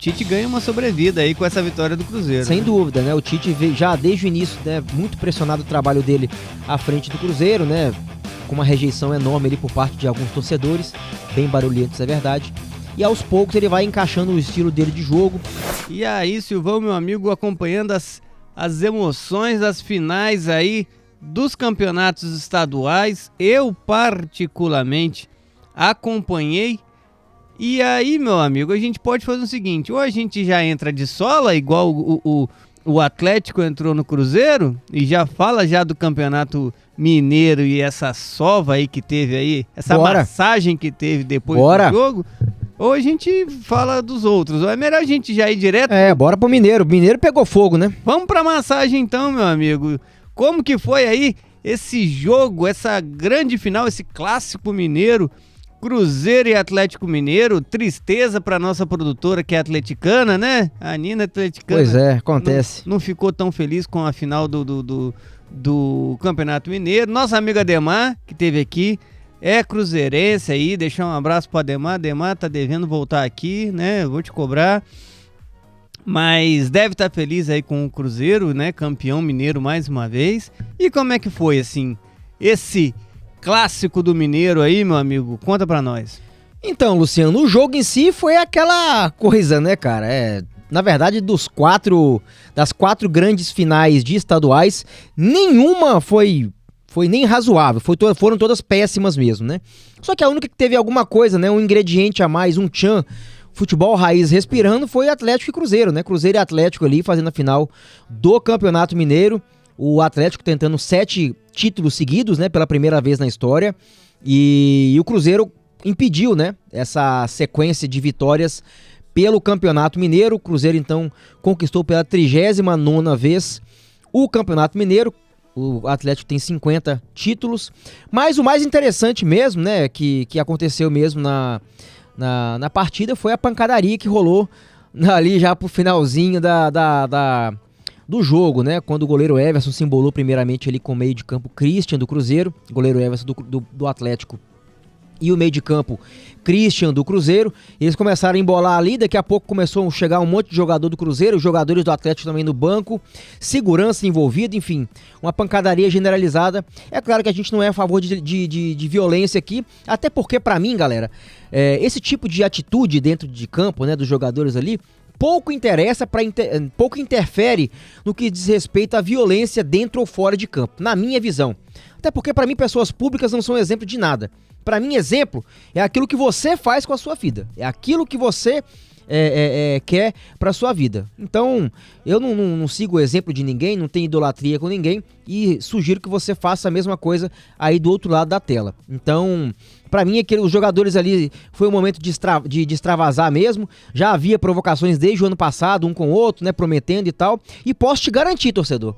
Tite ganha uma sobrevida aí com essa vitória do Cruzeiro. Sem dúvida, né? O Tite veio já desde o início, né, muito pressionado o trabalho dele à frente do Cruzeiro, né? Com uma rejeição enorme ali por parte de alguns torcedores, bem barulhentos, é verdade. E aos poucos ele vai encaixando o estilo dele de jogo. E aí, Silvão, meu amigo, acompanhando as emoções das finais aí dos campeonatos estaduais, eu particularmente acompanhei. E aí, meu amigo, a gente pode fazer o seguinte: ou a gente já entra de sola, igual o Atlético entrou no Cruzeiro, e já fala já do Campeonato Mineiro e essa sova aí que teve aí, essa massagem que teve depois do jogo, ou a gente fala dos outros. Ou é melhor a gente já ir direto? Bora pro Mineiro. O Mineiro pegou fogo, né? Vamos pra massagem então, meu amigo. Como que foi aí esse jogo, essa grande final, esse clássico mineiro, Cruzeiro e Atlético Mineiro? Tristeza pra nossa produtora que é atleticana, né? A Nina é atleticana. Pois é, acontece. Não ficou tão feliz com a final do Campeonato Mineiro. Nossa amiga Ademar, que esteve aqui, é cruzeirense aí. Deixar um abraço pro Ademar. Ademar tá devendo voltar aqui, né? Eu vou te cobrar. Mas deve estar feliz aí com o Cruzeiro, né? Campeão mineiro mais uma vez. E como é que foi, assim, esse clássico do Mineiro aí, meu amigo? Conta pra nós. Então, Luciano, o jogo em si foi aquela coisa, né, cara? Na verdade, das quatro grandes finais de estaduais, nenhuma foi nem razoável, foram todas péssimas mesmo, né? Só que a única que teve alguma coisa, né, um ingrediente a mais, um tchan, futebol raiz respirando, foi Atlético e Cruzeiro, né? Cruzeiro e Atlético ali fazendo a final do Campeonato Mineiro, o Atlético tentando 7 títulos seguidos, né, pela primeira vez na história, e o Cruzeiro impediu, né, essa sequência de vitórias pelo Campeonato Mineiro. O Cruzeiro então conquistou pela 39ª vez o Campeonato Mineiro. O Atlético tem 50 títulos, mas o mais interessante mesmo, né, que aconteceu mesmo na partida foi a pancadaria que rolou ali já pro finalzinho do jogo, né, quando o goleiro Everson se embolou primeiramente ali com o meio de campo Christian do Cruzeiro, goleiro Everson do Atlético, e o meio de campo Christian do Cruzeiro. Eles começaram a embolar ali, daqui a pouco começou a chegar um monte de jogador do Cruzeiro, os jogadores do Atlético também no banco, segurança envolvida, enfim, uma pancadaria generalizada. É claro que a gente não é a favor de violência aqui, até porque pra mim, galera, esse tipo de atitude dentro de campo, né, dos jogadores ali, pouco interfere no que diz respeito à violência dentro ou fora de campo, na minha visão. Até porque pra mim pessoas públicas não são exemplo de nada. Pra mim, exemplo é aquilo que você faz com a sua vida. É aquilo que você quer pra sua vida. Então, eu não sigo o exemplo de ninguém, não tenho idolatria com ninguém e sugiro que você faça a mesma coisa aí do outro lado da tela. Então, pra mim, os jogadores ali foi um momento de extravasar mesmo. Já havia provocações desde o ano passado, um com o outro, né, prometendo e tal. E posso te garantir, torcedor,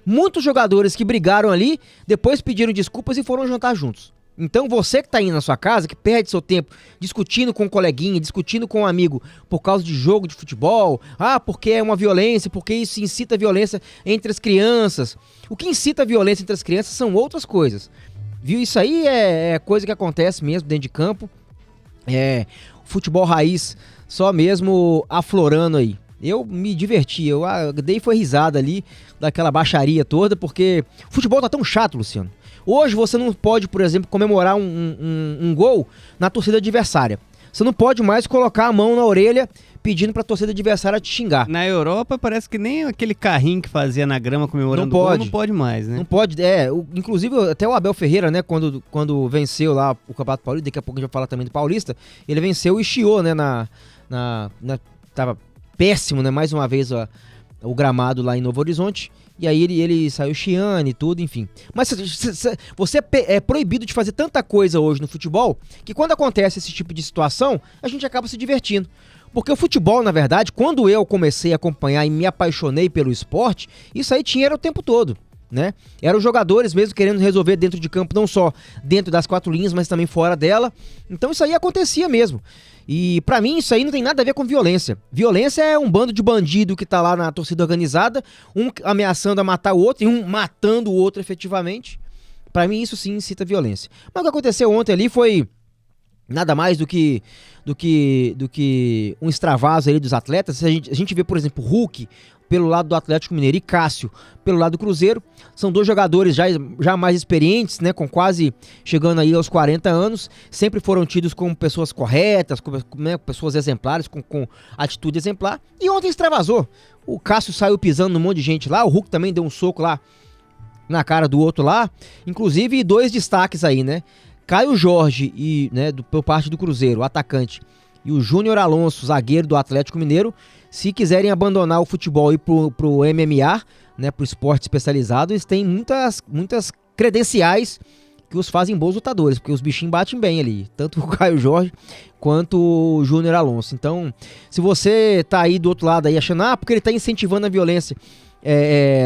muitos jogadores que brigaram ali, depois pediram desculpas e foram jantar juntos. Então você que tá aí na sua casa, que perde seu tempo discutindo com um coleguinha, discutindo com um amigo por causa de jogo de futebol, porque é uma violência, porque isso incita violência entre as crianças. O que incita a violência entre as crianças são outras coisas. Viu? Isso aí é coisa que acontece mesmo dentro de campo. Futebol raiz só mesmo aflorando aí. Eu me diverti, eu dei foi risada ali daquela baixaria toda, porque o futebol tá tão chato, Luciano. Hoje você não pode, por exemplo, comemorar um gol na torcida adversária. Você não pode mais colocar a mão na orelha pedindo pra torcida adversária te xingar. Na Europa parece que nem aquele carrinho que fazia na grama comemorando o gol não pode mais, né? Não pode, inclusive até o Abel Ferreira, né, quando venceu lá o Campeonato Paulista, daqui a pouco a gente vai falar também do Paulista, ele venceu e chiou, né, tava péssimo, né, mais uma vez o gramado lá em Novo Horizonte. E aí ele saiu chiando e tudo, enfim. Mas você é proibido de fazer tanta coisa hoje no futebol que quando acontece esse tipo de situação, a gente acaba se divertindo. Porque o futebol, na verdade, quando eu comecei a acompanhar e me apaixonei pelo esporte, isso aí era o tempo todo, né? Eram os jogadores mesmo querendo resolver dentro de campo, não só dentro das 4 linhas, mas também fora dela. Então isso aí acontecia mesmo. E pra mim isso aí não tem nada a ver com violência. Violência é um bando de bandido que tá lá na torcida organizada, um ameaçando a matar o outro e um matando o outro efetivamente. Pra mim isso sim incita violência. Mas o que aconteceu ontem ali foi nada mais do que um extravaso ali dos atletas. A gente vê, por exemplo, Hulk pelo lado do Atlético Mineiro e Cássio pelo lado do Cruzeiro. São dois jogadores já mais experientes, né, com quase chegando aí aos 40 anos. Sempre foram tidos como pessoas corretas, né, pessoas exemplares, com atitude exemplar. E ontem extravasou. O Cássio saiu pisando num monte de gente lá. O Hulk também deu um soco lá na cara do outro lá. Inclusive, dois destaques aí, né? Caio Jorge, por parte do Cruzeiro, o atacante, e o Júnior Alonso, zagueiro do Atlético Mineiro, se quiserem abandonar o futebol e pro MMA, né, pro esporte especializado, eles têm muitas credenciais que os fazem bons lutadores, porque os bichinhos batem bem ali, tanto o Caio Jorge quanto o Júnior Alonso. Então, se você tá aí do outro lado aí achando, porque ele tá incentivando a violência,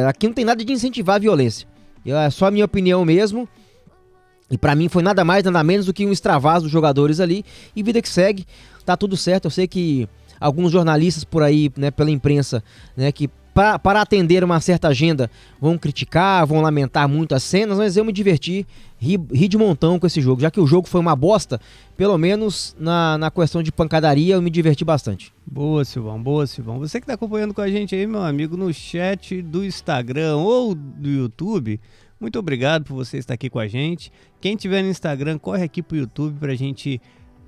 aqui não tem nada de incentivar a violência. É só a minha opinião mesmo. E pra mim foi nada mais, nada menos do que um extravaso dos jogadores ali. E vida que segue, tá tudo certo. Eu sei que alguns jornalistas por aí, né, pela imprensa, né, que para atender uma certa agenda vão criticar, vão lamentar muito as cenas, mas eu me diverti, ri de montão com esse jogo. Já que o jogo foi uma bosta, pelo menos na questão de pancadaria eu me diverti bastante. Boa, Silvão, boa, Silvão. Você que tá acompanhando com a gente aí, meu amigo, no chat do Instagram ou do YouTube, muito obrigado por você estar aqui com a gente. Quem tiver no Instagram, corre aqui pro YouTube pra gente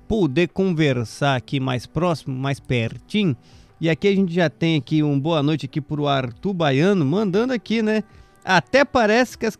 poder conversar aqui mais próximo, mais pertinho. E aqui a gente já tem aqui um boa noite aqui pro Arthur Baiano, mandando aqui, né? Até parece que as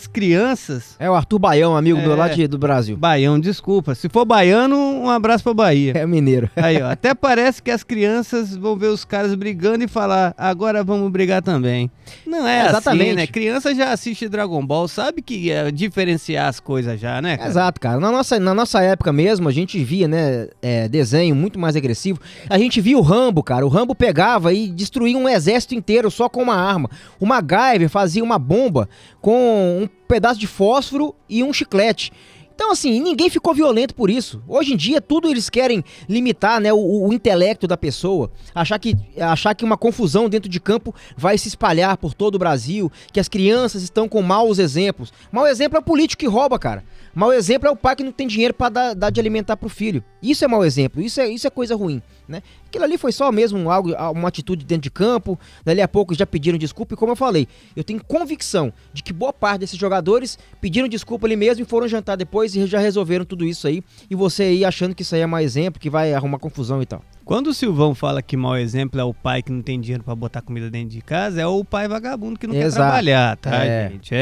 crianças... É o Arthur Baião, amigo meu lá do Brasil. Baião, desculpa. Se for baiano, um abraço pra Bahia. É mineiro. Aí, ó, até parece que as crianças vão ver os caras brigando e falar, agora vamos brigar também. Não é exatamente assim, né? Criança já assiste Dragon Ball, sabe que é diferenciar as coisas já, né, cara? Exato, cara. Na nossa época mesmo, a gente via, né, desenho muito mais agressivo. A gente via o Rambo, cara. O Rambo pegava e destruía um exército inteiro só com uma arma. O MacGyver fazia uma bomba com um pedaço de fósforo e um chiclete. Então, assim, ninguém ficou violento por isso. Hoje em dia, tudo eles querem limitar, né, o intelecto da pessoa. Achar que uma confusão dentro de campo vai se espalhar por todo o Brasil, que as crianças estão com maus exemplos. Mau exemplo é o político que rouba, cara. Mau exemplo é o pai que não tem dinheiro para dar de alimentar pro filho. Isso é mau exemplo, isso é coisa ruim, né? Aquilo ali foi só mesmo uma atitude dentro de campo. Dali a pouco já pediram desculpa e, como eu falei, eu tenho convicção de que boa parte desses jogadores pediram desculpa ali mesmo e foram jantar depois e já resolveram tudo isso aí. E você aí achando que isso aí é mau exemplo, que vai arrumar confusão e tal. Quando o Silvão fala que mau exemplo é o pai que não tem dinheiro pra botar comida dentro de casa, é o pai vagabundo que não quer trabalhar, tá, gente?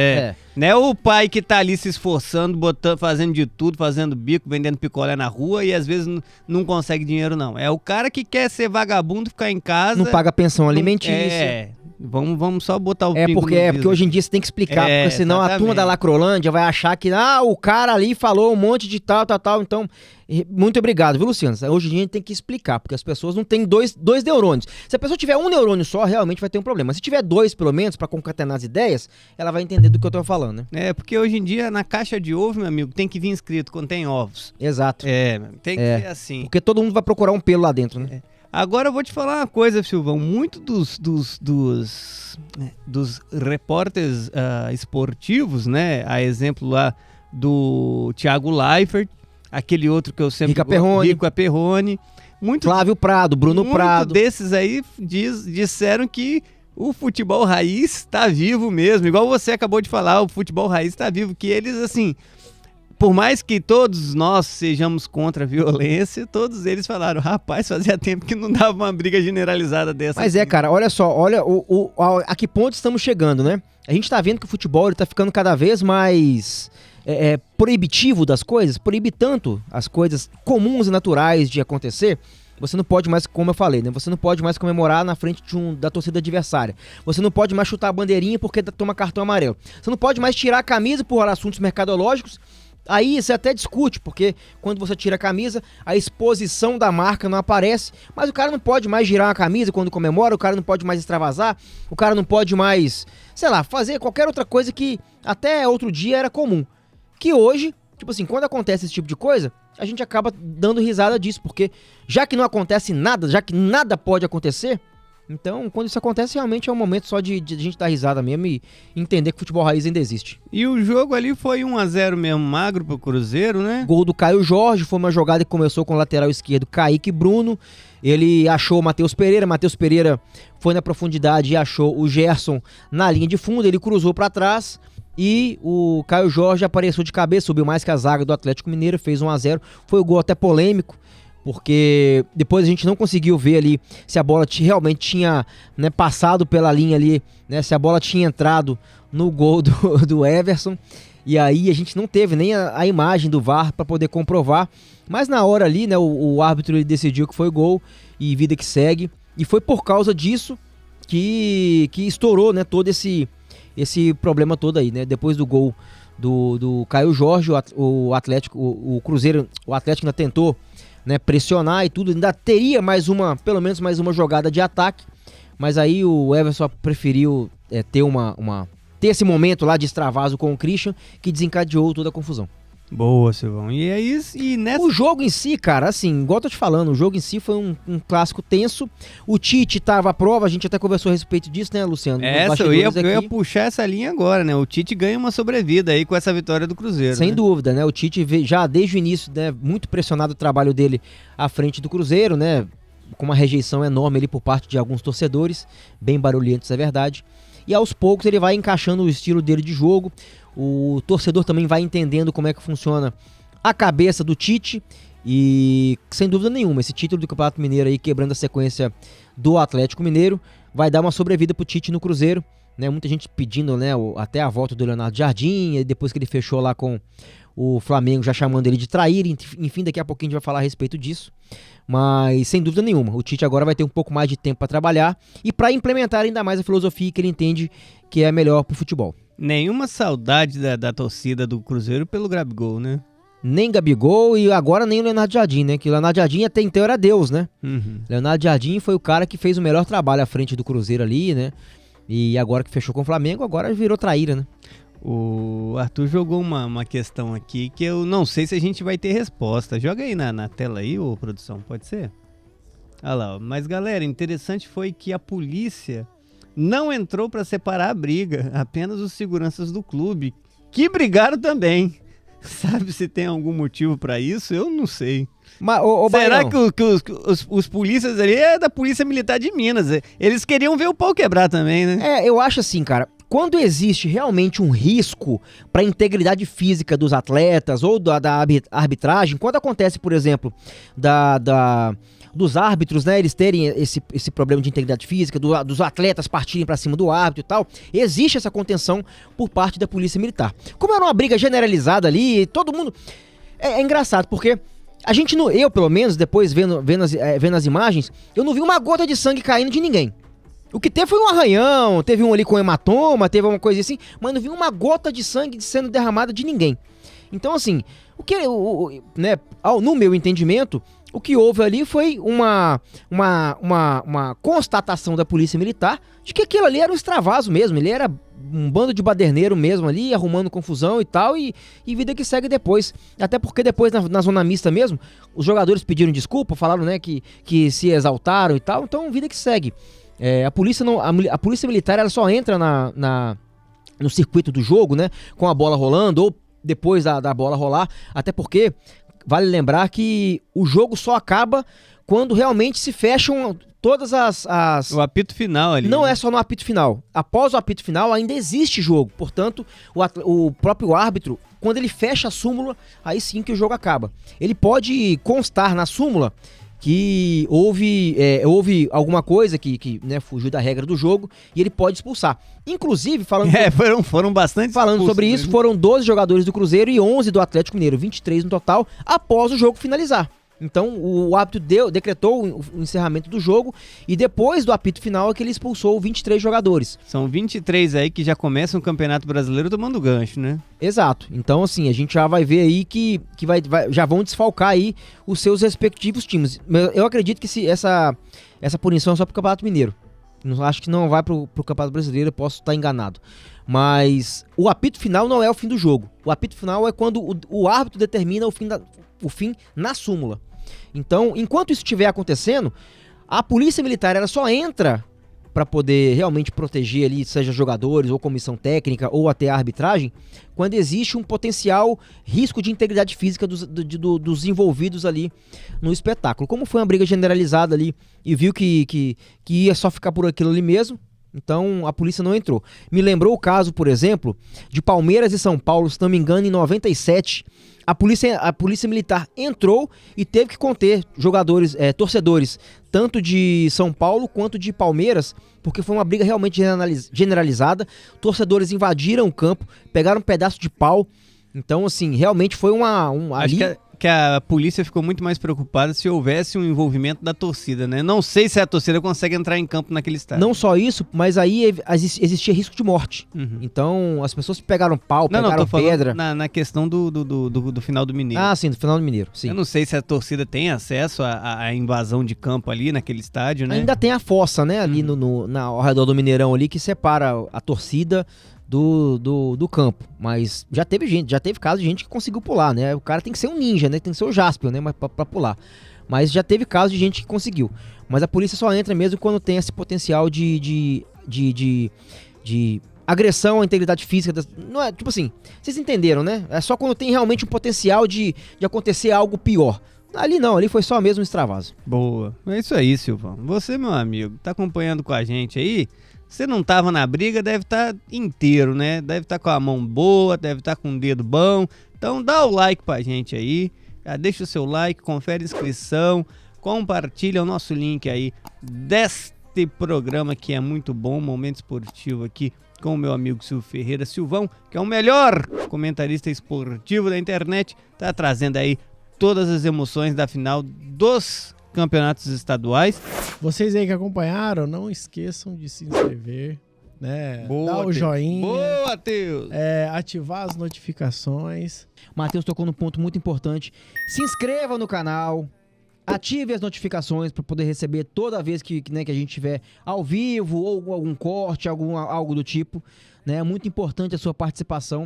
Não é o pai que tá ali se esforçando, fazendo de tudo, fazendo bico, vendendo picolé na rua e às vezes não consegue dinheiro, não. É o cara que quer ser vagabundo, ficar em casa... Não paga pensão alimentícia. Vamos só botar o porque hoje em dia você tem que explicar, porque senão exatamente. A turma da Lacrolândia vai achar que o cara ali falou um monte de tal, então, muito obrigado, viu, Luciano? Hoje em dia a gente tem que explicar, porque as pessoas não têm dois neurônios. Se a pessoa tiver um neurônio só, realmente vai ter um problema. Se tiver dois, pelo menos, pra concatenar as ideias, ela vai entender do que eu tô falando, né? Porque hoje em dia, na caixa de ovo, meu amigo, tem que vir escrito, contém ovos. Exato. Tem que ser assim. Porque todo mundo vai procurar um pelo lá dentro, né? Agora eu vou te falar uma coisa, Silvão. Muito dos repórteres esportivos, né? A exemplo lá do Thiago Leifert, aquele outro que eu sempre... Rica Perrone. Flávio Prado, Bruno Prado. Muitos desses aí disseram que o futebol raiz tá vivo mesmo. Igual você acabou de falar, o futebol raiz tá vivo. Que eles, assim... Por mais que todos nós sejamos contra a violência, todos eles falaram, rapaz, fazia tempo que não dava uma briga generalizada dessa. Mas cara, olha só, a que ponto estamos chegando, né? A gente tá vendo que o futebol ele tá ficando cada vez mais proibitivo das coisas, proíbe tanto as coisas comuns e naturais de acontecer. Você não pode mais, como eu falei, né? Você não pode mais comemorar na frente da torcida adversária. Você não pode mais chutar a bandeirinha porque toma cartão amarelo. Você não pode mais tirar a camisa por assuntos mercadológicos. Aí você até discute, porque quando você tira a camisa, a exposição da marca não aparece, mas o cara não pode mais girar uma camisa quando comemora, o cara não pode mais extravasar, o cara não pode mais, sei lá, fazer qualquer outra coisa que até outro dia era comum. Que hoje, tipo assim, quando acontece esse tipo de coisa, a gente acaba dando risada disso, porque já que não acontece nada, já que nada pode acontecer, Então, quando isso acontece, realmente é um momento só de a gente dar risada mesmo e entender que o futebol raiz ainda existe. E o jogo ali foi 1-0 mesmo, magro pro Cruzeiro, né? Gol do Caio Jorge, foi uma jogada que começou com o lateral esquerdo Kaique Bruno. Ele achou o Matheus Pereira foi na profundidade e achou o Gerson na linha de fundo, ele cruzou para trás e o Caio Jorge apareceu de cabeça, subiu mais que a zaga do Atlético Mineiro, fez 1-0. Foi um gol até polêmico, porque depois a gente não conseguiu ver ali se a bola realmente tinha, né, passado pela linha ali, né, se a bola tinha entrado no gol do Everson, e aí a gente não teve nem a imagem do VAR para poder comprovar, mas na hora ali, né, o árbitro ele decidiu que foi gol e vida que segue, e foi por causa disso que estourou, né, todo esse problema todo aí, né, depois do gol do Caio Jorge, o Cruzeiro, o Atlético ainda tentou, né, pressionar e tudo, ainda teria pelo menos mais uma jogada de ataque, mas aí o Everson preferiu ter esse momento lá de extravaso com o Christian, que desencadeou toda a confusão. Boa, Silvão. E é isso. E nessa... O jogo em si, cara, assim, igual eu tô te falando, o jogo em si foi um clássico tenso. O Tite tava à prova, a gente até conversou a respeito disso, né, Luciano? Eu ia puxar essa linha agora, né? O Tite ganha uma sobrevida aí com essa vitória do Cruzeiro. Sem dúvida, né? O Tite já desde o início, né, muito pressionado o trabalho dele à frente do Cruzeiro, né? Com uma rejeição enorme ali por parte de alguns torcedores, bem barulhentos, é verdade. E aos poucos ele vai encaixando o estilo dele de jogo. O torcedor também vai entendendo como é que funciona a cabeça do Tite. E sem dúvida nenhuma, esse título do Campeonato Mineiro aí, quebrando a sequência do Atlético Mineiro, vai dar uma sobrevida pro Tite no Cruzeiro, né? Muita gente pedindo, né, até a volta do Leonardo Jardim, e depois que ele fechou lá com o Flamengo, já chamando ele de trair. Enfim, daqui a pouquinho a gente vai falar a respeito disso. Mas sem dúvida nenhuma, o Tite agora vai ter um pouco mais de tempo para trabalhar e para implementar ainda mais a filosofia que ele entende que é melhor pro futebol. Nenhuma saudade da torcida do Cruzeiro pelo Gabigol, né? Nem Gabigol e agora nem o Leonardo Jardim, né? Que o Leonardo Jardim até então era Deus, né? Uhum. Leonardo Jardim foi o cara que fez o melhor trabalho à frente do Cruzeiro ali, né? E agora que fechou com o Flamengo, agora virou traíra, né? O Arthur jogou uma questão aqui que eu não sei se a gente vai ter resposta. Joga aí na tela aí, ô produção, pode ser? Olha lá, mas galera, interessante foi que a polícia não entrou para separar a briga, apenas os seguranças do clube, que brigaram também. Sabe se tem algum motivo para isso? Eu não sei. Mas, será que os polícias ali é da Polícia Militar de Minas? Eles queriam ver o pau quebrar também, né? Eu acho assim, cara. Quando existe realmente um risco para a integridade física dos atletas ou da arbitragem, quando acontece, por exemplo, dos árbitros, né, eles terem esse problema de integridade física, dos atletas partirem para cima do árbitro e tal, existe essa contenção por parte da Polícia Militar. Como era uma briga generalizada ali, todo mundo... É engraçado, porque a gente não... Eu, pelo menos, depois vendo as imagens, eu não vi uma gota de sangue caindo de ninguém. O que teve foi um arranhão, teve um ali com hematoma, teve uma coisa assim, mas não vi uma gota de sangue sendo derramada de ninguém. Então, assim, no meu entendimento, o que houve ali foi uma constatação da Polícia Militar de que aquilo ali era um extravaso mesmo, ele era um bando de baderneiro mesmo ali, arrumando confusão e tal, e vida que segue depois. Até porque depois, na zona mista mesmo, os jogadores pediram desculpa, falaram, né, que se exaltaram e tal, então vida que segue. A polícia militar ela só entra no circuito do jogo, né, com a bola rolando ou depois da bola rolar, até porque vale lembrar que o jogo só acaba quando realmente se fecham todas as... O apito final ali. Não é só no apito final. Após o apito final ainda existe jogo, portanto o próprio árbitro, quando ele fecha a súmula, aí sim que o jogo acaba. Ele pode constar na súmula que houve alguma coisa que né, fugiu da regra do jogo e ele pode expulsar. Inclusive, foram bastante falando sobre isso, foram 12 jogadores do Cruzeiro e 11 do Atlético Mineiro, 23 no total, após o jogo finalizar. Então, o árbitro decretou o encerramento do jogo e depois do apito final é que ele expulsou 23 jogadores. São 23 aí que já começam o Campeonato Brasileiro tomando gancho, né? Exato. Então, assim, a gente já vai ver aí que já vão desfalcar aí os seus respectivos times. Eu acredito que essa punição é só pro Campeonato Mineiro. Acho que não vai pro Campeonato Brasileiro, eu posso estar enganado. Mas o apito final não é o fim do jogo. O apito final é quando o árbitro determina o fim na súmula. Então, enquanto isso estiver acontecendo, a Polícia Militar ela só entra para poder realmente proteger ali, seja jogadores ou comissão técnica ou até a arbitragem, quando existe um potencial risco de integridade física dos envolvidos ali no espetáculo. Como foi uma briga generalizada ali e viu que ia só ficar por aquilo ali mesmo, então a polícia não entrou. Me lembrou o caso, por exemplo, de Palmeiras e São Paulo, se não me engano, em 97. A polícia militar entrou e teve que conter jogadores, torcedores, tanto de São Paulo quanto de Palmeiras, porque foi uma briga realmente generalizada. Torcedores invadiram o campo, pegaram um pedaço de pau. Então, assim, realmente foi Acho que a polícia ficou muito mais preocupada se houvesse um envolvimento da torcida, né? Não sei se a torcida consegue entrar em campo naquele estádio. Não só isso, mas aí existia risco de morte. Uhum. Então, as pessoas pegaram pau, pegaram pedra. Na questão do final do Mineiro. Ah, sim, do final do Mineiro, sim. Eu não sei se a torcida tem acesso à invasão de campo ali naquele estádio, né? Ainda tem a fossa, né, ali ao redor do Mineirão ali, que separa a torcida do campo, mas já teve caso de gente que conseguiu pular, né? O cara tem que ser um ninja, né? Tem que ser o Jaspion, né? Pra pular. Mas já teve caso de gente que conseguiu. Mas a polícia só entra mesmo quando tem esse potencial de agressão à integridade física. Não é, tipo assim, vocês entenderam, né? É só quando tem realmente um potencial de acontecer algo pior. Ali não, ali foi só mesmo um extravaso. Boa. É isso aí, Silvão. Você, meu amigo, tá acompanhando com a gente aí? Você não tava na briga, deve estar inteiro, né? Deve estar com a mão boa, deve estar com o dedo bom. Então dá o like pra gente aí. Já deixa o seu like, confere a inscrição, compartilha o nosso link aí deste programa que é muito bom, Momento Esportivo aqui com o meu amigo Silvio Ferreira. Silvão, que é o melhor comentarista esportivo da internet, tá trazendo aí todas as emoções da final dos campeonatos estaduais. Vocês aí que acompanharam, não esqueçam de se inscrever, né? Boa, dar o joinha. Boa, Matheus! Ativar as notificações. Matheus tocou num ponto muito importante. Se inscreva no canal, ative as notificações para poder receber toda vez que a gente tiver ao vivo ou algum corte, algo do tipo. Né? É muito importante a sua participação.